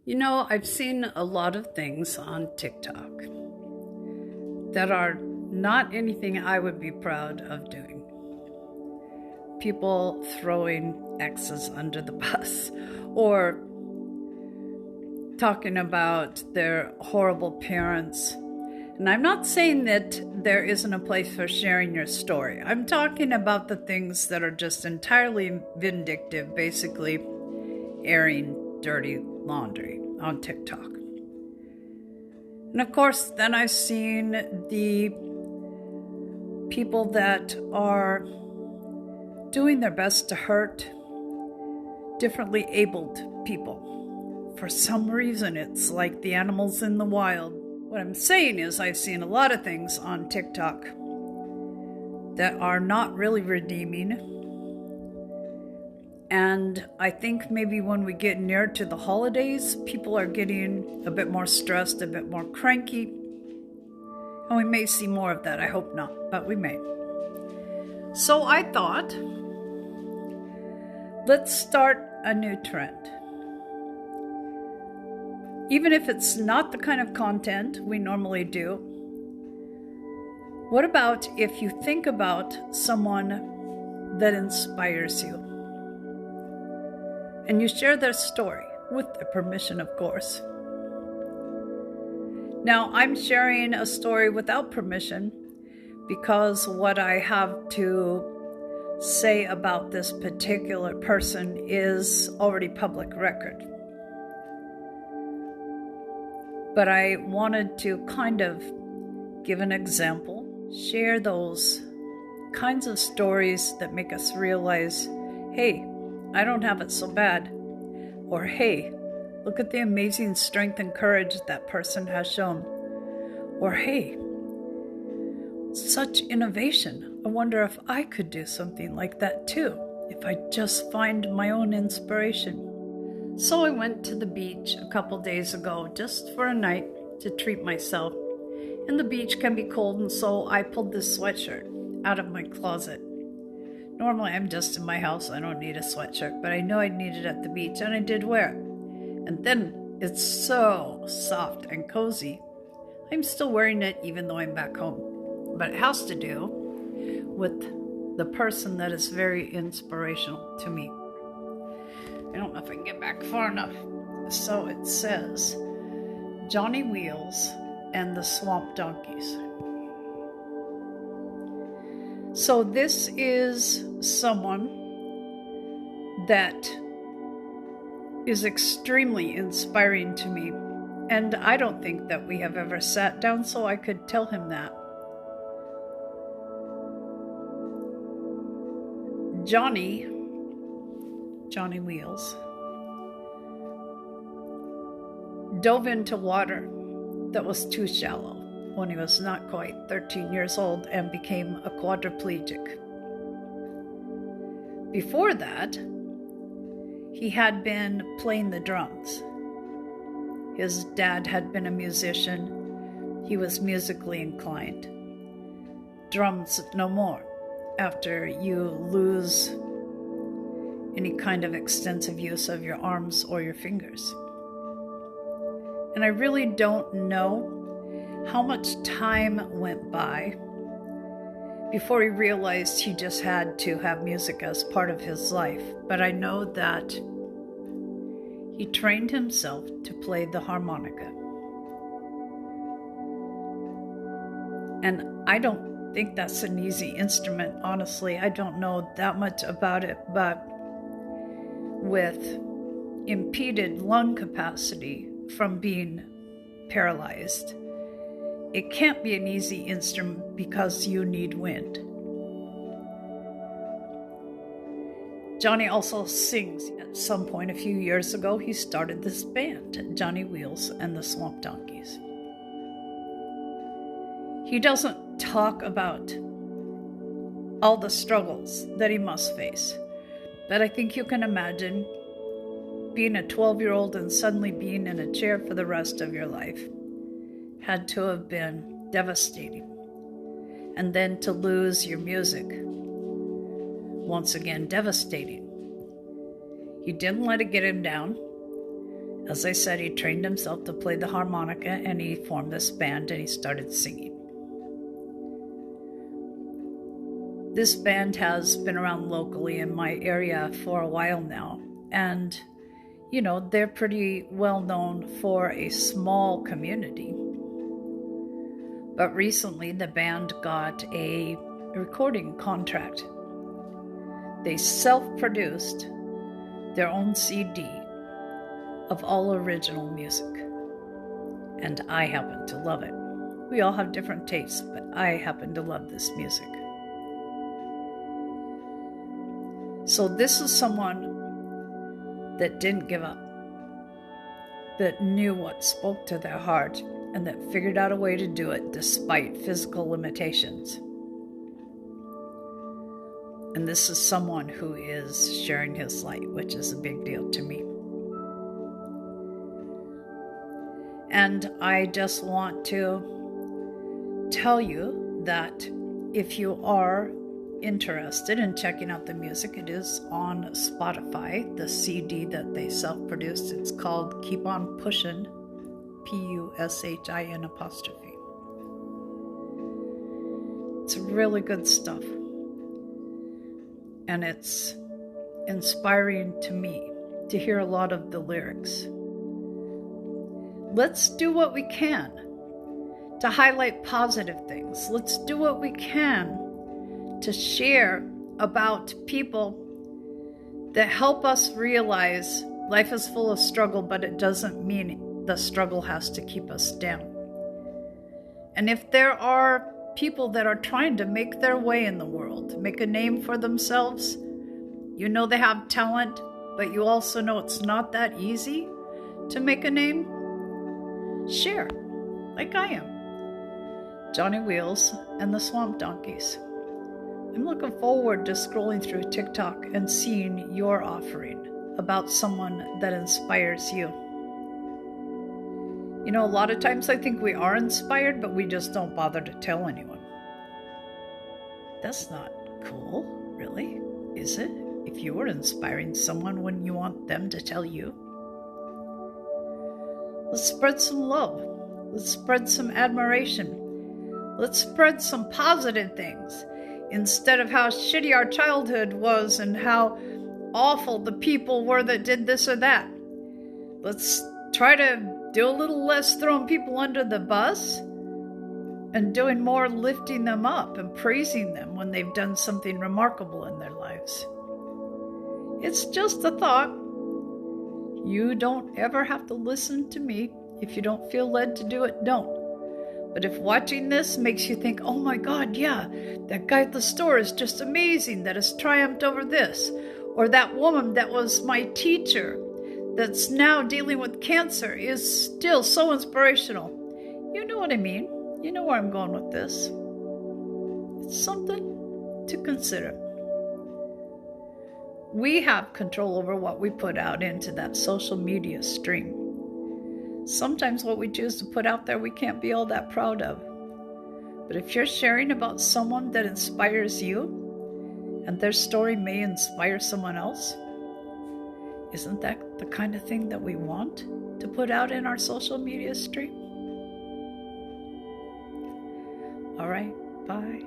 You know, I've seen a lot of things on TikTok that are not anything I would be proud of doing. People throwing exes under the bus or talking about their horrible parents. And I'm not saying that there isn't a place for sharing your story. I'm talking about the things that are just entirely vindictive, basically airing dirty laundry on TikTok. And of course, then I've seen the people that are doing their best to hurt differently abled people. For some reason, it's like the animals in the wild. What I'm saying is I've seen a lot of things on TikTok that are not really redeeming. And I think maybe when we get near to the holidays, people are getting a bit more stressed, a bit more cranky. And we may see more of that. I hope not, but we may. So I thought, let's start a new trend. Even if it's not the kind of content we normally do, what about if you think about someone that inspires you? And you share their story, with their permission, of course. Now, I'm sharing a story without permission because what I have to say about this particular person is already public record. But I wanted to kind of give an example, share those kinds of stories that make us realize, hey, I don't have it so bad. Or, hey, look at the amazing strength and courage that person has shown. Or, hey, such innovation. I wonder if I could do something like that too, if I just find my own inspiration. So I went to the beach a couple days ago just for a night to treat myself. And the beach can be cold, and so I pulled this sweatshirt out of my closet. Normally, I'm just in my house. I don't need a sweatshirt, but I know I need it at the beach, and I did wear it. And then it's so soft and cozy. I'm still wearing it even though I'm back home. But it has to do with the person that is very inspirational to me. I don't know if I can get back far enough. So it says, Johnny Wheels and the Swamp Donkeys. So this is someone that is extremely inspiring to me. And I don't think that we have ever sat down so I could tell him that. Johnny Wheels, dove into water that was too shallow when he was not quite 13 years old and became a quadriplegic. Before that, he had been playing the drums. His dad had been a musician. He was musically inclined. Drums no more after you lose any kind of extensive use of your arms or your fingers. And I really don't know how much time went by before he realized he just had to have music as part of his life. But I know that he trained himself to play the harmonica. And I don't think that's an easy instrument, honestly. I don't know that much about it, but with impeded lung capacity from being paralyzed, it can't be an easy instrument because you need wind. Johnny also sings. At some point a few years ago, he started this band, Johnny Wheels and the Swamp Donkeys. He doesn't talk about all the struggles that he must face, but I think you can imagine being a 12-year-old and suddenly being in a chair for the rest of your life had to have been devastating. And then to lose your music, once again devastating. He didn't let it get him down, As I said, he trained himself to play the harmonica, and he formed this band and he started singing. This band has been around locally in my area for a while now, and they're pretty well known for a small community. But recently the band got a recording contract. They self-produced their own CD of all original music, and I happen to love it. We all have different tastes, but I happen to love this music. So this is someone that didn't give up, that knew what spoke to their heart, and that figured out a way to do it despite physical limitations. And this is someone who is sharing his light, which is a big deal to me. And I just want to tell you that if you are interested in checking out the music, it is on Spotify, the CD that they self-produced. It's called Keep On Pushin', Pushin'. It's really good stuff. And it's inspiring to me to hear a lot of the lyrics. Let's do what we can to highlight positive things. Let's do what we can to share about people that help us realize life is full of struggle, but it doesn't mean the struggle has to keep us down. And if there are people that are trying to make their way in the world, make a name for themselves, they have talent, but you also know it's not that easy to make a name, share, like I am. Johnny Wheels and the Swamp Donkeys. I'm looking forward to scrolling through TikTok and seeing your offering about someone that inspires you. A lot of times I think we are inspired, but we just don't bother to tell anyone. That's not cool, really, is it? If you were inspiring someone, wouldn't you want them to tell you? Let's spread some love. Let's spread some admiration. Let's spread some positive things instead of how shitty our childhood was and how awful the people were that did this or that. Let's try to do a little less throwing people under the bus and doing more lifting them up and praising them when they've done something remarkable in their lives. It's just a thought. You don't ever have to listen to me. If you don't feel led to do it, don't. But if watching this makes you think, oh my God, yeah, that guy at the store is just amazing that has triumphed over this, or that woman that was my teacher that's now dealing with cancer is still so inspirational. You know what I mean. You know where I'm going with this. It's something to consider. We have control over what we put out into that social media stream. Sometimes what we choose to put out there we can't be all that proud of. But if you're sharing about someone that inspires you, and their story may inspire someone else, isn't that the kind of thing that we want to put out in our social media stream? All right, bye.